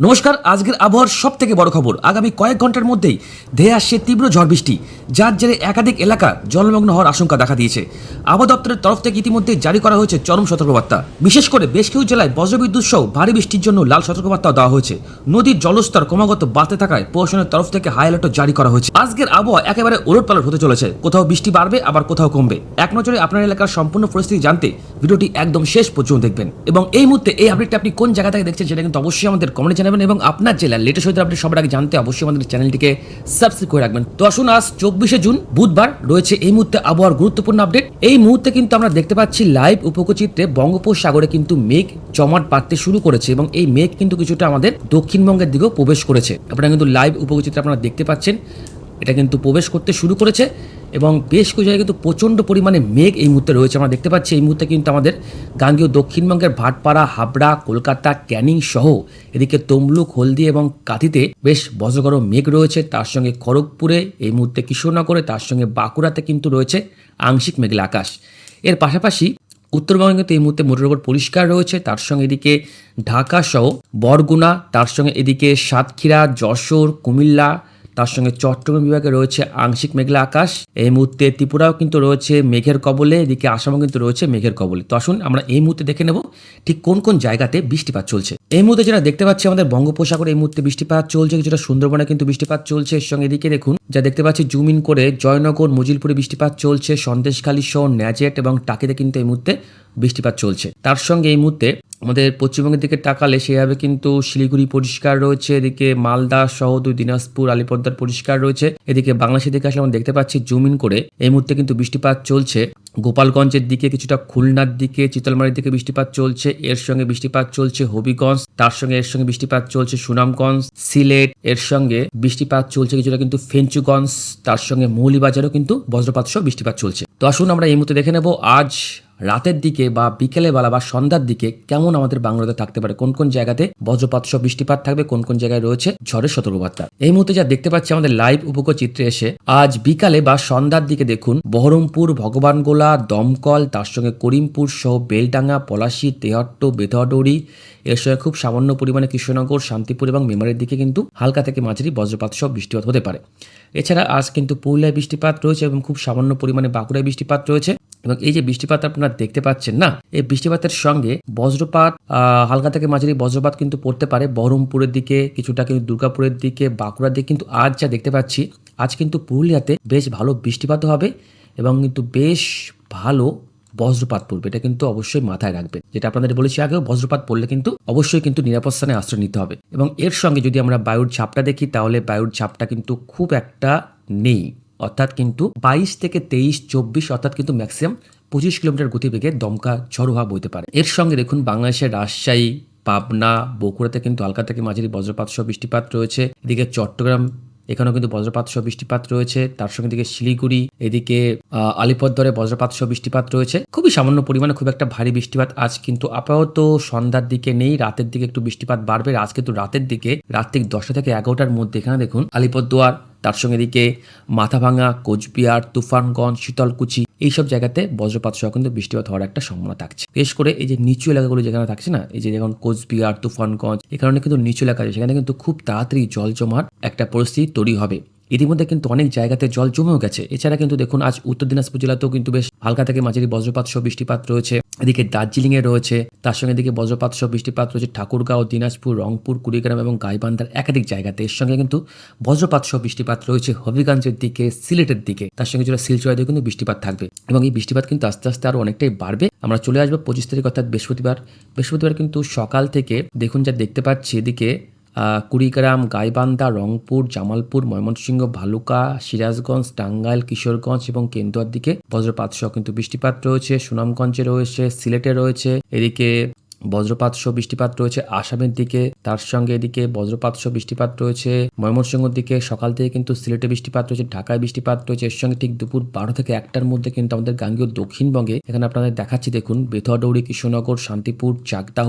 নমস্কার। আজকের আবহাওয়ার সব থেকে বড় খবর, আগামী কয়েক ঘন্টার মধ্যেই ধেয়ে আসছে তীব্র ঝড় বৃষ্টি, যার জেরে একাধিক এলাকা জলমগ্ন হওয়ার আশঙ্কা দেখা দিয়েছে। আবহাওয়া দপ্তরের তরফ থেকে ইতিমধ্যে জারি করা হয়েছে চরম সতর্কবার্তা। বিশেষ করে বেশ কিছু জেলায় বজ্রবিদ্যুৎ সহ ভারী বৃষ্টির জন্য লাল সতর্কবার্তাও দেওয়া হয়েছে। নদীর জলস্তর ক্রমাগত বাড়তে থাকায় প্রশাসনের তরফ থেকে হাই অ্যালার্টও জারি করা হয়েছে। আজকের আবহাওয়া একেবারে ওলটপালট হতে চলেছে, কোথাও বৃষ্টি বাড়বে আবার কোথাও কমবে। এক নজরে আপনার এলাকার সম্পূর্ণ পরিস্থিতি জানতে ভিডিওটি একদম শেষ পর্যন্ত দেখবেন। এবং এই মুহূর্তে এই আপডেটটা আপনি কোন জায়গা থেকে দেখছেন সেটা কিন্তু অবশ্যই আমাদের কমেন্টে জানাবেন, এবং আপনার জেলার লেটেস্ট ওয়েদার আপডেট সবার আগে জানতে অবশ্যই আমাদের চ্যানেলটিকে সাবস্ক্রাইব করে রাখবেন। তো আসুন, আজ 24শে জুন বুধবার রয়েছে এই মুহূর্তে আবহাওয়ার গুরুত্বপূর্ণ আপডেট। এই মুহূর্তে কিন্তু আমরা দেখতে পাচ্ছি লাইভ উপকূলচিত্রে বঙ্গোপসাগরে কিন্তু মেঘ জমাট বাড়তে শুরু করেছে, এবং এই মেঘ কিন্তু কিছুটা আমাদের দক্ষিণবঙ্গের দিকেও প্রবেশ করেছে। আপনারা কিন্তু লাইভ উপকূলচিত্রে আপনারা দেখতে পাচ্ছেন এটা কিন্তু প্রবেশ করতে শুরু করেছে, এবং বেশ কিছু জায়গায় কিন্তু প্রচণ্ড পরিমাণে মেঘ এই মুহূর্তে রয়েছে। আমরা দেখতে পাচ্ছি এই মুহূর্তে কিন্তু আমাদের গাঙ্গেয় দক্ষিণবঙ্গের ভাটপাড়া, হাবড়া, কলকাতা, ক্যানিং সহ এদিকে তমলুক, হলদি এবং কাঁথিতে বেশ বজ্রগর্ভ মেঘ রয়েছে। তার সঙ্গে খড়গপুরে, এই মুহূর্তে কৃষ্ণনগরে, তার সঙ্গে বাঁকুড়াতে কিন্তু রয়েছে আংশিক মেঘলা আকাশ। এর পাশাপাশি উত্তরবঙ্গে কিন্তু এই মুহূর্তে মোটের উপর পরিষ্কার রয়েছে। তার সঙ্গে এদিকে ঢাকা সহ বরগুনা, তার সঙ্গে এদিকে সাতক্ষীরা, যশোর, কুমিল্লা, তার সঙ্গে চট্টগ্রাম বিভাগে রয়েছে আংশিক মেঘলা আকাশ। এই মুহূর্তে ত্রিপুরাও কিন্তু রয়েছে মেঘের কবলে, এদিকে আসামও কিন্তু রয়েছে মেঘের কবলে। তো আসুন আমরা এই মুহূর্তে দেখে নেব ঠিক কোন কোন জায়গাতে বৃষ্টিপাত চলছে। এই মুহূর্তে যেটা দেখতে পাচ্ছি আমাদের বঙ্গোপসাগরে এই মুহূর্তে বৃষ্টিপাত চলছে, কিছুটা সুন্দরবনে কিন্তু বৃষ্টিপাত চলছে। এর সঙ্গে এদিকে দেখুন যা দেখতে পাচ্ছি জুম ইন করে জয়নগর, মজিলপুরে বৃষ্টিপাত চলছে, সন্দেশখালী সহ ন্যাজেট এবং টাকিতে কিন্তু এই মুহূর্তে বৃষ্টিপাত চলছে। তার সঙ্গে এই মুহূর্তে আমাদের পশ্চিমবঙ্গের দিকে তাকালে সেভাবে কিন্তু শিলিগুড়ি পরিষ্কার রয়েছে, এদিকে মালদা সহ দুই দিনাজপুর, আলিপুরদুয়ার পরিষ্কার রয়েছে। এদিকে বাংলাদেশের দিকে আসলে আমরা দেখতে পাচ্ছি জুম ইন করে এই মুহূর্তে কিন্তু বৃষ্টিপাত চলছে গোপালগঞ্জের দিকে, কিছুটা খুলনার দিকে, চিতলমারির দিকে বৃষ্টিপাত চলছে। এর সঙ্গে বৃষ্টিপাত চলছে হবিগঞ্জ, তার সঙ্গে এর সঙ্গে বৃষ্টিপাত চলছে সুনামগঞ্জ, সিলেট, এর সঙ্গে বৃষ্টিপাত চলছে কিছুটা কিন্তু ফেঞ্চুগঞ্জ, তার সঙ্গে মৌলিবাজারও কিন্তু বজ্রপাত সহ বৃষ্টিপাত চলছে। তো আসুন আমরা এই মুহূর্তে দেখে নেব আজ রাতের দিকে বা বিকেলে বেলা বা সন্ধ্যার দিকে কেমন আমাদের বাংলাতে থাকতে পারে, কোন কোন জায়গাতে বজ্রপাত সহ বৃষ্টিপাত থাকবে, কোন কোন জায়গায় রয়েছে ঝড়ের সতর্কবার্তা। এই মুহূর্তে যা দেখতে পাচ্ছি আমাদের লাইভ উপগ্রহ চিত্রে এসে আজ বিকালে বা সন্ধ্যার দিকে দেখুন বহরমপুর, ভগবানগোলা, দমকল, তার সঙ্গে করিমপুর সহ বেলডাঙ্গা, পলাশী, তেহট্ট, বেতহাডৌরি, এর সঙ্গে খুব সামান্য পরিমাণে কৃষ্ণনগর, শান্তিপুর এবং মেমারির দিকে কিন্তু হালকা থেকে মাঝারি বজ্রপাত সহ বৃষ্টিপাত হতে পারে। এছাড়া আজ কিন্তু পুরুলিয়ায় বৃষ্টিপাত রয়েছে এবং খুব সামান্য পরিমাণে বাঁকুড়ায় বৃষ্টিপাত রয়েছে। এবং এই যে বৃষ্টিপাত আপনারা দেখতে পাচ্ছেন না, এই বৃষ্টিপাতের সঙ্গে বজ্রপাত, হালকা থেকে মাঝারি বজ্রপাত কিন্তু পড়তে পারে বহরমপুরের দিকে, কিছুটা কিন্তু দুর্গাপুরের দিকে, বাঁকুড়ার দিকে। কিন্তু আজ যা দেখতে পাচ্ছি আজ কিন্তু পুরুলিয়াতে বেশ ভালো বৃষ্টিপাতও হবে এবং কিন্তু বেশ ভালো বজ্রপাত পড়বে, এটা কিন্তু অবশ্যই মাথায় রাখবেন। যেটা আপনাদের বলেছি আগেও, বজ্রপাত পড়লে কিন্তু অবশ্যই কিন্তু নিরাপদ স্থানে আশ্রয় নিতে হবে। এবং এর সঙ্গে যদি আমরা বায়ুর চাপটা দেখি তাহলে বায়ুর চাপটা কিন্তু খুব একটা নেই, অর্থাৎ কিন্তু 22 থেকে 23, 24 অর্থাৎ কিন্তু ম্যাক্সিমাম 25 কিলোমিটার গতিবেগে দমকা ঝড়ো হাওয়া বইতে পারে। এর সঙ্গে দেখুন বাংলাদেশের রাজশাহী, পাবনা, বগুড়াতে কিন্তু হালকা থেকে মাঝারি বজ্রপাত সহ বৃষ্টিপাত রয়েছে। এদিকে চট্টগ্রাম, এখানেও কিন্তু বজ্রপাত সহ বৃষ্টিপাত রয়েছে। তার সঙ্গে এদিকে শিলিগুড়ি, এদিকে আলিপুরদুয়ারে বজ্রপাত সহ বৃষ্টিপাত রয়েছে। খুবই সামান্য পরিমাণে, খুব একটা ভারী বৃষ্টিপাত আজ কিন্তু আপাতত সন্ধ্যার দিকে নেই। রাতের দিকে একটু বৃষ্টিপাত বাড়বে। আজ কিন্তু রাতের দিকে, রাত থেকে 10টা থেকে 11টার মধ্যে এখানে দেখুন আলিপুরদুয়ার, তার সঙ্গে এদিকে মাথাভাঙা, কোচবিহার, তুফানগঞ্জ, শীতলকুচি, এইসব জায়গাতে বজ্রপাত সহ কিন্তু বৃষ্টিপাত হওয়ার একটা সম্ভাবনা থাকছে। বিশেষ করে এই যে নিচু এলাকাগুলো যেখানে থাকছে না, এই যে যেমন কোচবিহার, তুফানগঞ্জ, এখানে কিন্তু নিচু এলাকা আছে, সেখানে কিন্তু খুব তাড়াতাড়ি জল জমার একটা পরিস্থিতি তৈরি হবে। ইতিমধ্যে কিন্তু অনেক জায়গাতে জল জমেও গেছে। এছাড়া কিন্তু দেখুন আজ উত্তর দিনাজপুর জেলাতেও কিন্তু বেশ হালকা থেকে মাঝারি বজ্রপাত সহ বৃষ্টিপাত রয়েছে। এদিকে দার্জিলিং এ রয়েছে, তার সঙ্গে এদিকে বজ্রপাত সহ বৃষ্টিপাত রয়েছে ঠাকুরগাঁও, দিনাজপুর, রংপুর, কুড়িগ্রাম এবং গাইবান্ধার একাধিক জায়গাতে। এর সঙ্গে কিন্তু বজ্রপাত সহ বৃষ্টিপাত রয়েছে হবিগঞ্জের দিকে, সিলেটের দিকে, তার সঙ্গে যেটা শিলচরের কিন্তু বৃষ্টিপাত থাকবে। এবং এই বৃষ্টিপাত কিন্তু আস্তে আস্তে আরো অনেকটাই বাড়বে। আমরা চলে আসবো 25 তারিখ অর্থাৎ বৃহস্পতিবার কিন্তু সকাল থেকে দেখুন যা দেখতে পাচ্ছি এদিকে কুড়িগ্রাম, গাইবান্ধা, রংপুর, জামালপুর, ময়মনসিংহ, ভালুকা, সিরাজগঞ্জ, টাঙ্গাইল, কিশোরগঞ্জ এবং কেন্দুয়ার দিকে বজ্রপাত সহ কিন্তু বৃষ্টিপাত রয়েছে। সুনামগঞ্জে রয়েছে, সিলেটে রয়েছে, এদিকে বজ্রপাত সহ বৃষ্টিপাত রয়েছে আসামের দিকে, তার সঙ্গে এদিকে বজ্রপাত সহ বৃষ্টিপাত রয়েছে ময়মনসিংহের দিকে। সকাল থেকে কিন্তু সিলেটে বৃষ্টিপাত রয়েছে, ঢাকায় বৃষ্টিপাত রয়েছে। এর সঙ্গে ঠিক দুপুর 12 থেকে 1টার মধ্যে কিন্তু আমাদের গাঙ্গেয় দক্ষিণবঙ্গে, এখানে আপনাদের দেখাচ্ছি দেখুন বেতহাডৌরি, কৃষ্ণনগর, শান্তিপুর, চাকদাহ,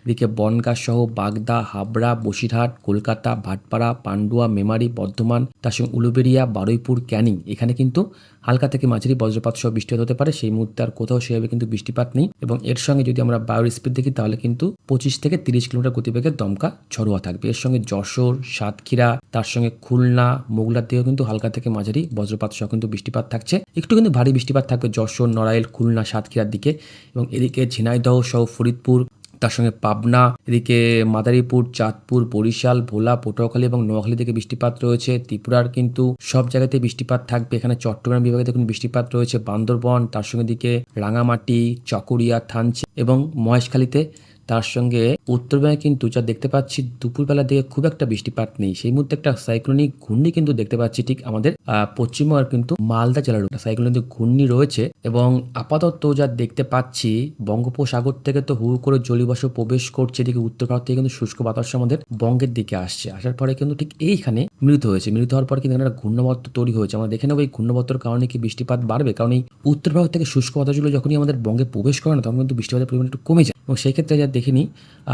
এদিকে বনগাঁ সহ বাগদা, হাবড়া, বসিরহাট, কলকাতা, ভাটপাড়া, পান্ডুয়া, মেমারি, বর্ধমান, তার সঙ্গে উলুবেড়িয়া, বারুইপুর, ক্যানিং, এখানে কিন্তু হালকা থেকে মাঝারি বজ্রপাত সহ বৃষ্টিপাত হতে পারে। সেই মুহূর্তে আর কোথাও সেভাবে কিন্তু বৃষ্টিপাত নেই। এবং এর সঙ্গে যদি আমরা বায়ুর স্পিড দেখি তাহলে কিন্তু 25 থেকে 30 কিলোমিটার গতিবেগের দমকা ঝড়ো হাওয়া থাকবে। এর সঙ্গে যশোর, সাতক্ষীরা, তার সঙ্গে খুলনা, মোগলার দিকেও কিন্তু হালকা থেকে মাঝারি বজ্রপাত সহ কিন্তু বৃষ্টিপাত থাকছে। একটু কিন্তু ভারী বৃষ্টিপাত থাকবে যশোর, নড়াইল, খুলনা, সাতক্ষীরার দিকে এবং এদিকে ঝিনাইদহ সহ ফরিদপুর, তার সঙ্গে পাবনা, এদিকে মাদারীপুর, চাঁদপুর, বরিশাল, ভোলা, পটুয়াখালী এবং নোয়াখালী থেকে বৃষ্টিপাত রয়েছে। ত্রিপুরার কিন্তু সব জায়গাতে বৃষ্টিপাত থাকবে। এখানে চট্টগ্রাম বিভাগে দেখুন বৃষ্টিপাত রয়েছে, বান্দরবন, তার সঙ্গে দিকে রাঙামাটি, চকরিয়া, থানচি এবং মহেশখালীতে। তার সঙ্গে উত্তরবঙ্গে কিন্তু যা দেখতে পাচ্ছি দুপুরবেলার দিকে খুব একটা বৃষ্টিপাত নেই। সেই মুহূর্তে একটা সাইক্লোনিক ঘূর্ণি কিন্তু দেখতে পাচ্ছি ঠিক আমাদের পশ্চিমবঙ্গের কিন্তু মালদা জেলার সাইক্লোনিক ঘূর্ণি রয়েছে এবং আপাতত যা দেখতে পাচ্ছি বঙ্গোপসাগর থেকে তো হু করে জলীয়বাষ্প প্রবেশ করছে, এদিকে উত্তর ভারত থেকে কিন্তু শুষ্ক বাতাস আমাদের বঙ্গের দিকে আসছে। আসার পরে কিন্তু ঠিক এইখানে মিলিত হয়েছে। মিলিত হওয়ার পরে কিন্তু একটা ঘূর্ণাবর্ত তৈরি হয়েছে। আমরা দেখে নেবো এই ঘূর্ণাবর্তের কারণে কি বৃষ্টিপাত বাড়বে, কারণ এই উত্তর ভারত থেকে শুষ্ক বাতাসগুলো যখনই আমাদের বঙ্গে প্রবেশ করে না তখন কিন্তু বৃষ্টিপাতের পরিমাণ একটু কমে যায় এবং সেই ক্ষেত্রে যা দেখিনি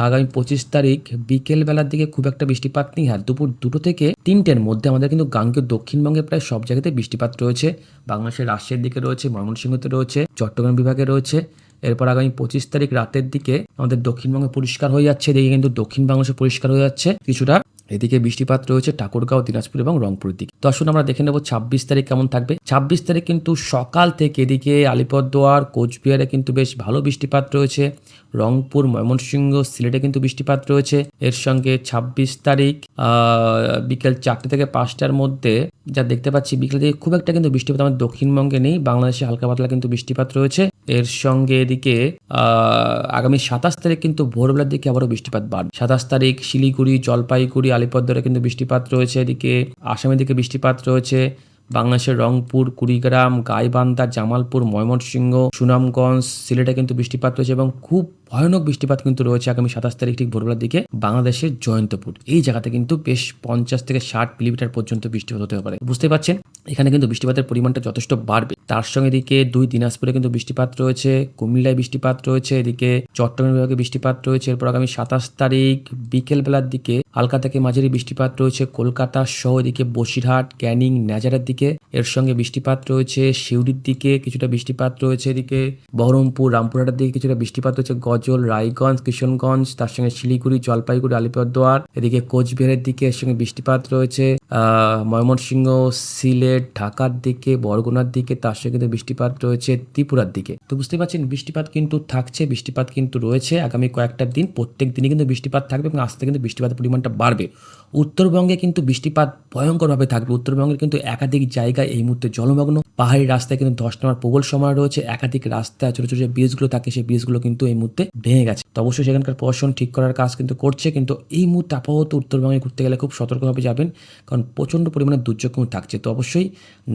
আগামী 25 তারিখ বিকেল বেলার দিকে খুব একটা বৃষ্টিপাত নেই। হ্যাঁ, দুপুর 2টো থেকে 3টের মধ্যে আমাদের কিন্তু গাঙ্গেয় দক্ষিণবঙ্গে প্রায় সব জায়গাতে বৃষ্টিপাত রয়েছে। বাংলাদেশের রাজশাহীর দিকে রয়েছে, ময়মনসিংহতে রয়েছে, চট্টগ্রাম বিভাগে রয়েছে। এরপর আগামী 25 তারিখ রাতের দিকে আমাদের দক্ষিণবঙ্গে পরিষ্কার হয়ে যাচ্ছে, এদিকে কিন্তু দক্ষিণ বাংলাদেশে পরিষ্কার হয়ে যাচ্ছে কিছুটা। এদিকে বৃষ্টিপাত রয়েছে ঠাকুরগাঁও, দিনাজপুর এবং রংপুরের দিকে। তো আসুন আমরা দেখে নেব 26 তারিখ কেমন থাকবে। 26 তারিখ কিন্তু সকাল থেকে এদিকে আলিপুরদুয়ার, কোচবিহারে কিন্তু বেশ ভালো বৃষ্টিপাত রয়েছে। রংপুর, ময়মনসিংহ, সিলেটে কিন্তু বৃষ্টিপাত রয়েছে। এর সঙ্গে 26 তারিখ বিকেল 4টে থেকে 5টার মধ্যে যা দেখতে পাচ্ছি বিকেল থেকে খুব একটা কিন্তু বৃষ্টিপাত আমাদের দক্ষিণবঙ্গে নেই। বাংলাদেশে হালকা পাতলা কিন্তু বৃষ্টিপাত রয়েছে। এর সঙ্গে এদিকে আগামী 27 তারিখ কিন্তু ভোরবেলার দিকে আবারও বৃষ্টিপাত বাড়বে। 27 তারিখ শিলিগুড়ি, জলপাইগুড়ি, আলিপুরদুয়ারে কিন্তু বৃষ্টিপাত রয়েছে। এদিকে আসামের দিকে বৃষ্টিপাত রয়েছে। বাংলাদেশের রংপুর, কুড়িগ্রাম, গাইবান্ধা, জামালপুর, ময়মনসিংহ, সুনামগঞ্জ, সিলেটে কিন্তু বৃষ্টিপাত রয়েছে এবং খুব ভয়ানক বৃষ্টিপাত কিন্তু রয়েছে আগামী 27 তারিখ ঠিক ভোরবেলার দিকে বাংলাদেশের জয়ন্তপুর। এই জায়গাতে কিন্তু বেশ 50 থেকে 60 মিলিমিটার পর্যন্ত বৃষ্টিপাত হতে পারে। বুঝতে পারছেন এখানে কিন্তু বৃষ্টিপাতের পরিমাণটা যথেষ্ট বাড়বে। তার সঙ্গে এদিকে 2 দিনাজপুরে কিন্তু বৃষ্টিপাত রয়েছে, কুমিল্লায় বৃষ্টিপাত রয়েছে, এদিকে চট্টগ্রাম বিভাগে বৃষ্টিপাত রয়েছে। এরপর আগামী 27 তারিখ বিকেল বেলার দিকে হালকা থেকে মাঝারি বৃষ্টিপাত রয়েছে কলকাতা সহ এদিকে বসিরহাট, ক্যানিং, নেজারের দিকে। এর সঙ্গে বৃষ্টিপাত রয়েছে শিউড়ির দিকে, কিছুটা বৃষ্টিপাত রয়েছে এদিকে বহরমপুর, রামপুরহাটের দিকে কিছুটা বৃষ্টিপাত রয়েছে গজল, রায়গঞ্জ, কিশনগঞ্জ, তার সঙ্গে শিলিগুড়ি, জলপাইগুড়ি, আলিপুরদুয়ার, এদিকে কোচবিহারের দিকে এর সঙ্গে বৃষ্টিপাত রয়েছে ময়মনসিংহ, সিলেট, ঢাকার দিকে, বরগুনার দিকে, তার সঙ্গে কিন্তু বৃষ্টিপাত রয়েছে ত্রিপুরার দিকে। তো বুঝতে পারছেন বৃষ্টিপাত কিন্তু থাকছে, বৃষ্টিপাত কিন্তু রয়েছে আগামী কয়েকটা দিন। প্রত্যেক দিনই কিন্তু বৃষ্টিপাত থাকবে এবং আস্তে কিন্তু বৃষ্টিপাতের পরিমাণটা বাড়বে। উত্তরবঙ্গে কিন্তু বৃষ্টিপাত ভয়ঙ্করভাবে থাকবে। উত্তরবঙ্গের কিন্তু একাধিক জায়গায় এই মুহূর্তে জলমগ্ন। পাহাড়ি রাস্তায় কিন্তু ধস নামার প্রবল সময় রয়েছে। একাধিক রাস্তায় ছোট ছোট যে ব্রিজগুলো থাকে সেই ব্রিজগুলো কিন্তু এই মুহূর্তে ভেঙে গেছে। তো অবশ্যই সেখানকার প্রশাসন ঠিক করার কাজ কিন্তু করছে, কিন্তু এই মুহূর্তে আপাতত উত্তরবঙ্গে ঘুরতে গেলে খুব সতর্কভাবে যাবেন, কারণ প্রচণ্ড পরিমাণে দুর্যোগ কিন্তু থাকছে। তো অবশ্যই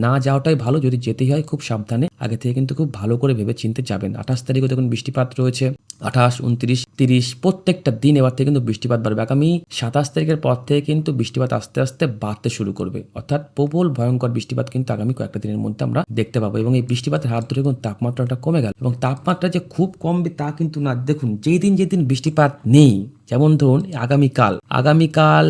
না যাওয়াটাই ভালো, যদি যেতেই হয় খুব সাবধানে আগে থেকে কিন্তু খুব ভালো করে ভেবে চিনতে যাবেন। 28 তারিখে দেখুন বৃষ্টিপাত রয়েছে, 28, 29, 30 প্রত্যেকটা দিন এবার থেকে কিন্তু বৃষ্টিপাত বাড়বে। আগামী 27 তারিখের পর থেকে কিন্তু বৃষ্টিপাত আস্তে আস্তে বাড়তে শুরু করবে, অর্থাৎ প্রবল ভয়ঙ্কর বৃষ্টিপাত কিন্তু আগামী কয়েকটা দিনের মধ্যে আমরা দেখতে পাবো। এবং এই বৃষ্টিপাতের হাত ধরে কিন্তু তাপমাত্রাটা কমে গেল, এবং তাপমাত্রা যে খুব কমবে তা কিন্তু না। দেখুন যেদিন বৃষ্টিপাত নেই, যেমন ধরুন আগামীকাল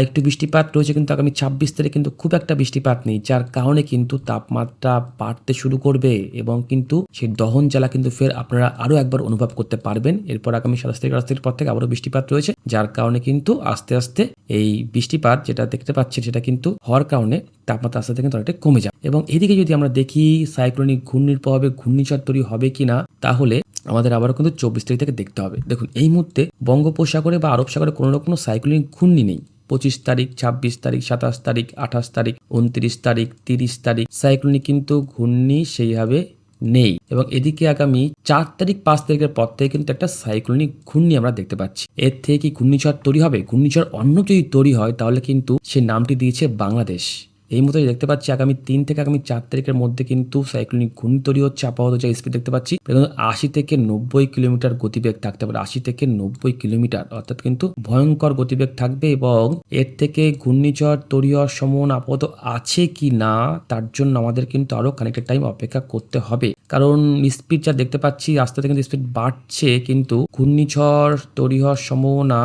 একটু বৃষ্টিপাত রয়েছে, কিন্তু আগামী 26 তারিখ কিন্তু খুব একটা বৃষ্টিপাত নেই, যার কারণে কিন্তু তাপমাত্রা বাড়তে শুরু করবে এবং কিন্তু সেই দহন জ্বালা কিন্তু ফের আপনারা আরো একবার অনুভব করতে পারবেন। এরপর আগামী 27 তারিখের পর থেকে আবারও বৃষ্টিপাত রয়েছে, যার কারণে কিন্তু আস্তে আস্তে এই বৃষ্টিপাত যেটা দেখতে পাচ্ছি সেটা কিন্তু হওয়ার কারণে তাপমাত্রা আস্তে আস্তে কিন্তু অনেকটা কমে যায়। এবং এদিকে যদি আমরা দেখি সাইক্লোনিক ঘূর্ণির প্রভাবে ঘূর্ণিঝড় তৈরি হবে কিনা, তাহলে আমাদের আবারও কিন্তু 24 তারিখ থেকে দেখতে হবে। দেখুন এই মুহূর্তে বঙ্গোপসাগরে বা আরব সাগরে কোনো রকম সাইক্লোনিক ঘূর্ণি নেই। 25 তারিখ, 26 তারিখ, 27 তারিখ, 28 তারিখ, 29 তারিখ, 30 তারিখ সাইক্লোনিক কিন্তু ঘূর্ণি সেইভাবে নেই। এবং এদিকে আগামী 4 তারিখ, 5 তারিখের পর থেকে কিন্তু একটা সাইক্লোনিক ঘূর্ণি আমরা দেখতে পাচ্ছি। এর থেকে কি ঘূর্ণিঝড় তৈরি হবে? ঘূর্ণিঝড় অন্য যদি তৈরি হয় তাহলে কিন্তু সে নামটি দিয়েছে বাংলাদেশ। এই মতো দেখতে পাচ্ছি আগামী 3 থেকে আগামী 4 তারিখের মধ্যে কিন্তু সাইক্লোনিক ঘূর্ণি তৈরি হচ্ছে। আপাতত যে স্পিড দেখতে পাচ্ছি 80 থেকে 90 কিলোমিটার গতিবেগ থাকতে পারে, 80 থেকে 90 কিলোমিটার, অর্থাৎ কিন্তু ভয়ঙ্কর গতিবেগ থাকবে। এবং এর থেকে ঘূর্ণিঝড় তৈরি হওয়ার সম্ভাবনা আপাতত আছে কি না, তার জন্য আমাদের কিন্তু আরো খানিকটা টাইম অপেক্ষা করতে হবে, কারণ স্পিড যা দেখতে পাচ্ছি আস্তে আস্তে কিন্তু স্পিড বাড়ছে, কিন্তু ঘূর্ণিঝড় তৈরি হওয়ার সম্ভাবনা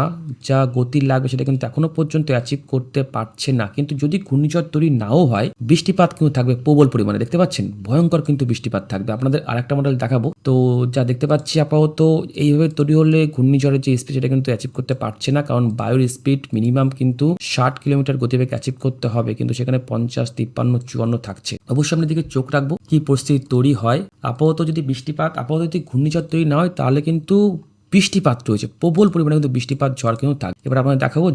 যা গতি লাগবে সেটা কিন্তু এখনো পর্যন্ত অ্যাচিভ করতে পারছে না। কিন্তু যদি ঘূর্ণিঝড় তৈরি নাও হয়, বৃষ্টিপাত কিন্তু থাকবে প্রবল পরিমাণে। দেখতে পাচ্ছেন ভয়ঙ্কর কিন্তু বৃষ্টিপাত থাকবে। আপনাদের আরেকটা মডেল দেখাবো। তো যা দেখতে পাচ্ছি আপাতত এইভাবে তৈরি হলে ঘূর্ণিঝড়ের যে স্পিড সেটা কিন্তু অ্যাচিভ করতে পারছে না, কারণ বায়ুর স্পিড মিনিমাম কিন্তু 60 কিলোমিটার গতিবেগ অ্যাচিভ করতে হবে, কিন্তু সেখানে 50, 53, 54 থাকছে। অবশ্যই আমরা দিকে চোখ রাখবো কি পরিস্থিতি তৈরি হয়। আপাতত যদি ঘূর্ণিঝড় তৈরি না হয় তাহলে কিন্তু বৃষ্টিপাত রয়েছে, প্রবল পরিমাণে কিন্তু বৃষ্টিপাত ঝড় কিন্তু থাকে। এবার আপনাদের দেখাবো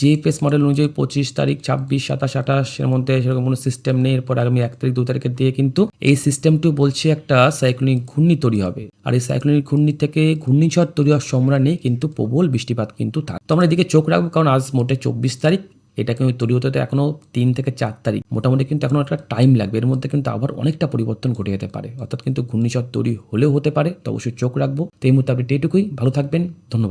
জিএফএস মডেল অনুযায়ী 25 তারিখ, 26, 27, 28 এর মধ্যে সেরকম কোনো সিস্টেম নেই। এরপর আগামী 1 তারিখ, 2 তারিখের দিয়ে কিন্তু এই সিস্টেমটি বলছে একটা সাইক্লোনিক ঘূর্ণি তৈরি হবে, আর এই সাইক্লোনিক ঘূর্ণি থেকে ঘূর্ণিঝড় তৈরি হওয়ার সম্ভাবনা নেই, কিন্তু প্রবল বৃষ্টিপাত কিন্তু থাকে। তো আমরা এদিকে চোখ রাখবো, কারণ আজ মোটে 24 তারিখ, এটা কিন্তু তৈরি হতে এখনো 3 থেকে 4 তারিখ, মোটামুটি কিন্তু এখনো একটা টাইম লাগবে। এর মধ্যে কিন্তু আবার অনেকটা পরিবর্তন ঘটে যেতে পারে, অর্থাৎ কিন্তু ঘূর্ণিঝড় তৈরি হলেও হতে পারে। তো অবশ্যই চোখ রাখবো। তো এই মুহূর্তে আপনি এটুকুই, ভালো থাকবেন, ধন্যবাদ।